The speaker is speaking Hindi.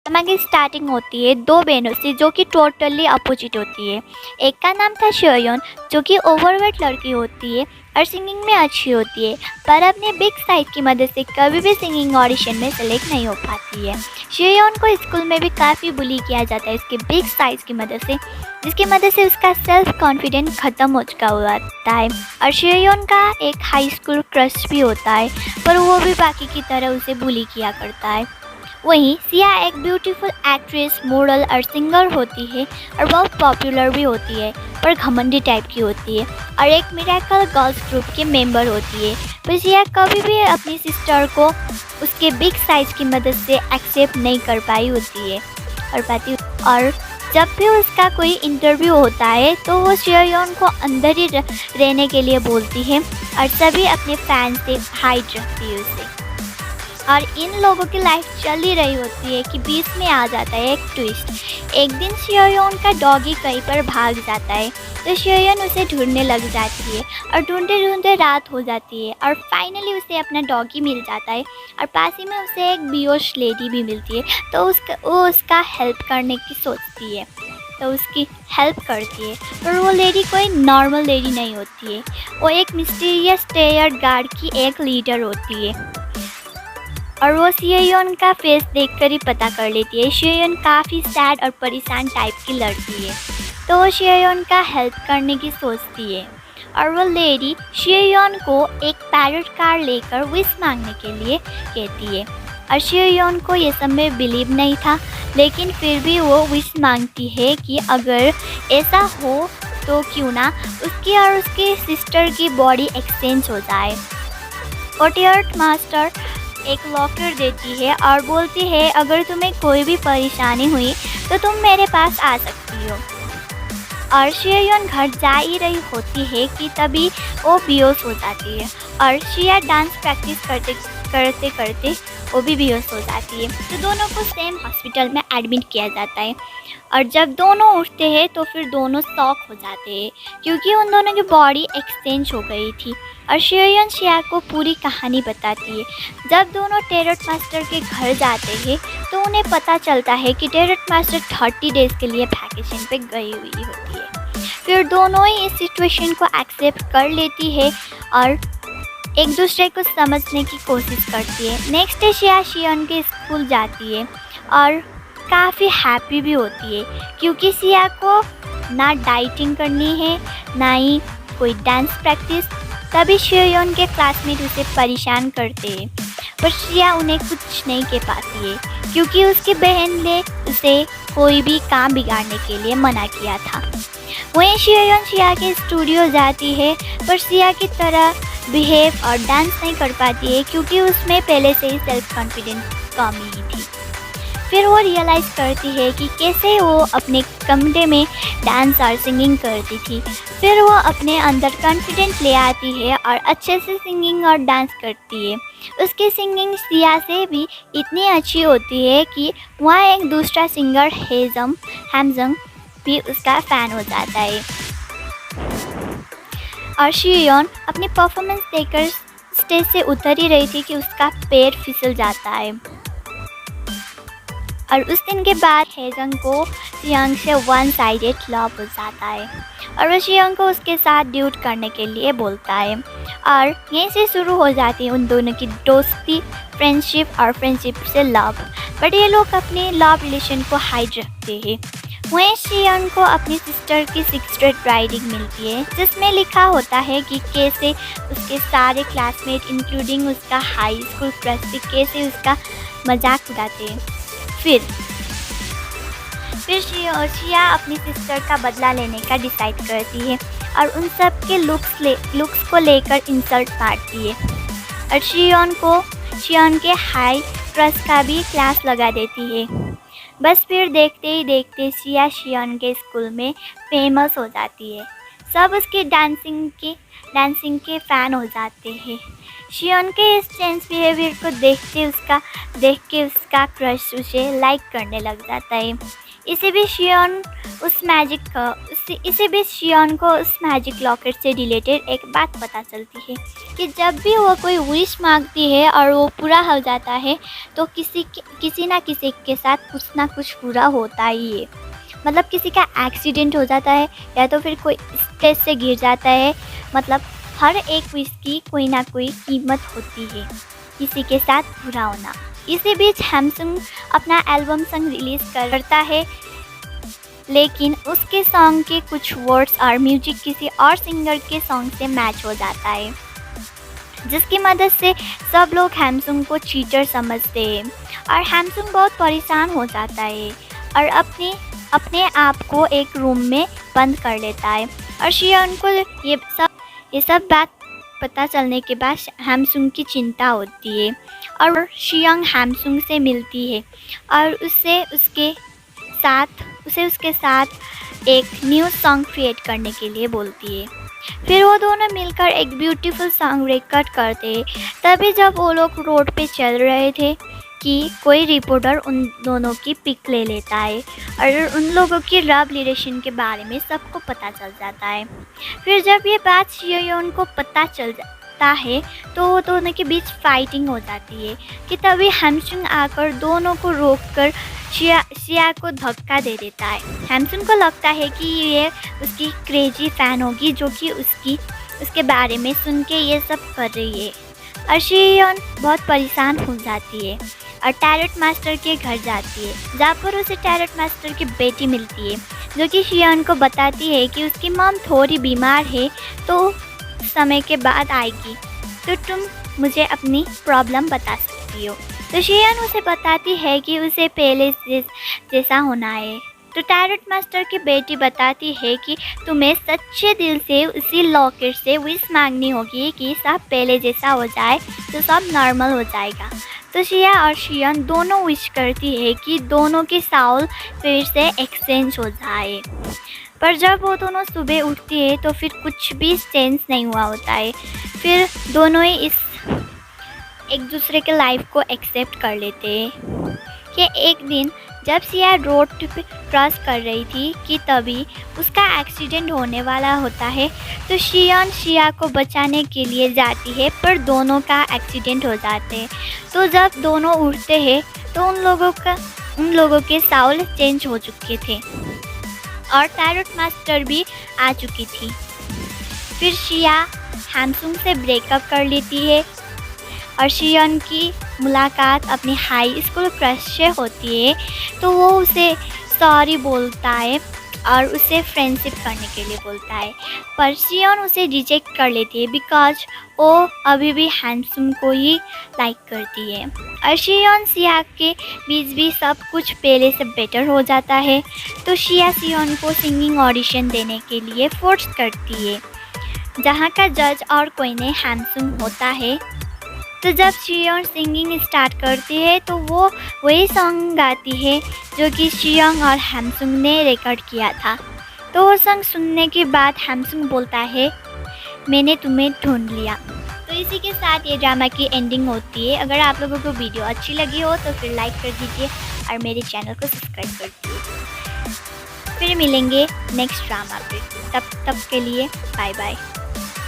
ड्रामा की स्टार्टिंग होती है दो बहनों से जो कि टोटली अपोजिट होती है। एक का नाम था शोयन जो कि ओवरवेट लड़की होती है और सिंगिंग में अच्छी होती है, पर अपने बिग साइज की मदद से कभी भी सिंगिंग ऑडिशन में सेलेक्ट नहीं हो पाती है। शोयन को स्कूल में भी काफ़ी बुली किया जाता है इसके बिग साइज की मदद से, जिसकी मदद से उसका सेल्फ कॉन्फिडेंस ख़त्म हो चुका होता है। और शोयन का एक हाई स्कूल क्रश भी होता है, पर वो भी बाकी की तरह उसे बुली किया करता है। वहीं सिया एक ब्यूटीफुल एक्ट्रेस, मॉडल और सिंगर होती है और बहुत पॉपुलर भी होती है, पर घमंडी टाइप की होती है और एक मिरेकल गर्ल्स ग्रुप के मेंबर होती है। पर सिया कभी भी अपनी सिस्टर को उसके बिग साइज की मदद से एक्सेप्ट नहीं कर पाई होती है और जब भी उसका कोई इंटरव्यू होता है तो वो शोयन को अंदर ही रहने के लिए बोलती है और सभी अपने फैंस से हाइड रखती है उसे। और इन लोगों की लाइफ चल ही रही होती है कि बीच में आ जाता है एक ट्विस्ट। एक दिन शोयन का डॉगी कहीं पर भाग जाता है तो शोयन उसे ढूंढने लग जाती है और ढूंढते ढूंढते रात हो जाती है और फाइनली उसे अपना डॉगी मिल जाता है और पास ही में उसे एक बेहोश लेडी भी मिलती है। तो वो उसका हेल्प करने की सोचती है, तो उसकी हेल्प करती है, पर वो लेडी कोई नॉर्मल लेडी नहीं होती है, वो एक मिस्टीरियस टेयर गार्ड की एक लीडर होती है। और वो शोयन का फेस देखकर ही पता कर लेती है शोयन काफ़ी सैड और परेशान टाइप की लड़की है, तो वो शोयन का हेल्प करने की सोचती है। और वो लेडी शोयन को एक पैरेट कार लेकर विश मांगने के लिए कहती है और शोयन को ये सब में बिलीव नहीं था, लेकिन फिर भी वो विश मांगती है कि अगर ऐसा हो तो क्यों ना उसकी और उसकी सिस्टर की बॉडी एक्सचेंज हो जाए। और टेयर मास्टर एक लॉकर देती है और बोलती है अगर तुम्हें कोई भी परेशानी हुई तो तुम मेरे पास आ सकती हो। और शोयन घर जा ही रही होती है कि तभी वो बेहोश हो जाती है और शिया डांस प्रैक्टिस करते करते वो भी बेहोश हो जाती है। तो दोनों को सेम हॉस्पिटल में एडमिट किया जाता है और जब दोनों उठते हैं तो फिर दोनों शॉक हो जाते हैं क्योंकि उन दोनों की बॉडी एक्सचेंज हो गई थी। और शोयन शिया को पूरी कहानी बताती है। जब दोनों टेरर मास्टर के घर जाते हैं तो उन्हें पता चलता है कि टेरर मास्टर 30 डेज़ के लिए वैकेशन पे गई हुई होती है। फिर दोनों ही इस सिचुएशन को एक्सेप्ट कर लेती है और एक दूसरे को समझने की कोशिश करती है। नेक्स्ट डे शिया शोयन के स्कूल जाती है और काफ़ी हैप्पी भी होती है क्योंकि शिया को ना डाइटिंग करनी है ना ही कोई डांस प्रैक्टिस। तभी शोयन के क्लासमेट उसे परेशान करते हैं, पर शिया उन्हें कुछ नहीं कह पाती है क्योंकि उसकी बहन ने उसे कोई भी काम बिगाड़ने के लिए मना किया था। वहीं शोयन शिया के स्टूडियो जाती है पर शिया की तरह बिहेव और डांस नहीं कर पाती है क्योंकि उसमें पहले से ही सेल्फ कॉन्फिडेंस कमी थी। फिर वो रियलाइज़ करती है कि कैसे वो अपने कमरे में डांस और सिंगिंग करती थी। फिर वो अपने अंदर कॉन्फिडेंस ले आती है और अच्छे से सिंगिंग और डांस करती है। उसकी सिंगिंग सिया से भी इतनी अच्छी होती है कि वहाँ एक दूसरा सिंगर हैमजंग भी उसका फ़ैन हो जाता है। और शोयन अपनी परफॉर्मेंस देकर स्टेज से उतर ही रही थी कि उसका पैर फिसल जाता है और उस दिन के बाद हेजंग को शियांग से वन साइडेड लव हो जाता है और वह शियांग को उसके साथ ड्यूट करने के लिए बोलता है और यहीं से शुरू हो जाती है उन दोनों की दोस्ती, फ्रेंडशिप और फ्रेंडशिप से लव। बट ये लोग अपने लव रिलेशन को हाइड रखते हैं। वहीं शियांग को अपनी सिस्टर की सीक्रेट राइटिंग मिलती है जिसमें लिखा होता है कि कैसे उसके सारे क्लासमेट इंक्लूडिंग उसका हाई स्कूल क्रश भी कैसे उसका मजाक उड़ाते हैं। फिर शिया अपनी सिस्टर का बदला लेने का डिसाइड करती है और उन सब के लुक्स को लेकर इंसल्ट मारती है और शियन के हाई क्रश का भी क्लास लगा देती है। बस फिर देखते ही देखते शिया शियन के स्कूल में फेमस हो जाती है। सब उसकी डांसिंग के फ़ैन हो जाते हैं। शियन के इस चेंज बिहेवियर को देख के उसका क्रश उसे लाइक करने लग जाता है। इसे भी शियन उस मैजिक इसी बीच शियोन को उस मैजिक लॉकेट से रिलेटेड एक बात पता चलती है कि जब भी वो कोई विश मांगती है और वो पूरा हो जाता है तो किसी ना किसी के साथ कुछ ना कुछ पूरा होता ही है। मतलब किसी का एक्सीडेंट हो जाता है या तो फिर कोई स्टेज से गिर जाता है। मतलब हर एक विश की कोई ना कोई कीमत होती है, किसी के साथ पूरा होना। इसी बीच हैमसंग अपना एल्बम सॉन्ग रिलीज़ करता है, लेकिन उसके सॉन्ग के कुछ वर्ड्स और म्यूजिक किसी और सिंगर के सॉन्ग से मैच हो जाता है, जिसकी मदद से सब लोग हैमसंग को चीटर समझते हैं और हैमसंग बहुत परेशान हो जाता है और अपने आप को एक रूम में बंद कर लेता है। और शियोन को ये सब बात पता चलने के बाद हैमसंग की चिंता होती है और शियोंग हैमसंग से मिलती है और उसे उसके साथ एक न्यू सॉन्ग क्रिएट करने के लिए बोलती है। फिर वो दोनों मिलकर एक ब्यूटीफुल सॉन्ग रिकॉर्ड करते हैं। तभी जब वो लोग रोड पे चल रहे थे कि कोई रिपोर्टर उन दोनों की पिक ले लेता है और उन लोगों की लव रिलेशन के बारे में सबको पता चल जाता है। फिर जब ये बात शियोन को पता चल जाता है तो वो दोनों के बीच फाइटिंग हो जाती है कि तभी हैमसंग आकर दोनों को रोककर शिया को धक्का दे देता है। हैमसंग को लगता है कि ये उसकी क्रेजी फ़ैन होगी जो कि उसके बारे में सुन के ये सब कर रही है। और शियोन बहुत परेशान हो जाती है और टैरोट मास्टर के घर जाती है, जहाँ पर उसे टैरोट मास्टर की बेटी मिलती है जो कि शियोन को बताती है कि उसकी मॉम थोड़ी बीमार है तो समय के बाद आएगी, तो तुम मुझे अपनी प्रॉब्लम बता सकती हो। तो शियोन उसे बताती है कि उसे पहले जैसा होना है। तो टैरोट मास्टर की बेटी बताती है कि तुम्हें सच्चे दिल से उसी लॉकेट से विश मांगनी होगी कि सब पहले जैसा हो जाए तो सब नॉर्मल हो जाएगा। तो शिया और शियोन दोनों विश करती है कि दोनों की साउल फिर से एक्सचेंज हो जाए। पर जब वो दोनों सुबह उठती है तो फिर कुछ भी चेंज नहीं हुआ होता है। फिर दोनों ही एक दूसरे के लाइफ को एक्सेप्ट कर लेते हैं कि एक दिन जब शिया रोड पे क्रॉस कर रही थी कि तभी उसका एक्सीडेंट होने वाला होता है। तो शियोन शिया को बचाने के लिए जाती है पर दोनों का एक्सीडेंट हो जाते हैं। तो जब दोनों उठते हैं तो उन लोगों के साउल चेंज हो चुके थे और टैरोट मास्टर भी आ चुकी थी। फिर शिया हैमसंग से ब्रेकअप कर लेती है और शियोन की मुलाकात अपनी हाई स्कूल क्रश से होती है। तो वो उसे सॉरी बोलता है और उसे फ्रेंडशिप करने के लिए बोलता है, पर शियोन उसे रिजेक्ट कर लेती है बिकॉज वो अभी भी हैमसंग को ही लाइक करती है। और शियोन शिया के बीच भी सब कुछ पहले से बेटर हो जाता है। तो शिया शियोन को सिंगिंग ऑडिशन देने के लिए फोर्स करती है, जहाँ का जज और कोई ने हैमसंग होता है। तो जब शियोन सिंगिंग स्टार्ट करती है तो वो वही सॉन्ग गाती है जो कि शियोंग और हैमसंग ने रिकॉर्ड किया था। तो वो सॉन्ग सुनने के बाद हैमसंग बोलता है, मैंने तुम्हें ढूंढ लिया। तो इसी के साथ ये ड्रामा की एंडिंग होती है। अगर आप लोगों को वीडियो अच्छी लगी हो तो फिर लाइक कर दीजिए और मेरे चैनल को सब्सक्राइब कर दीजिए। फिर मिलेंगे नेक्स्ट ड्रामा पे, तब के लिए बाय बाय।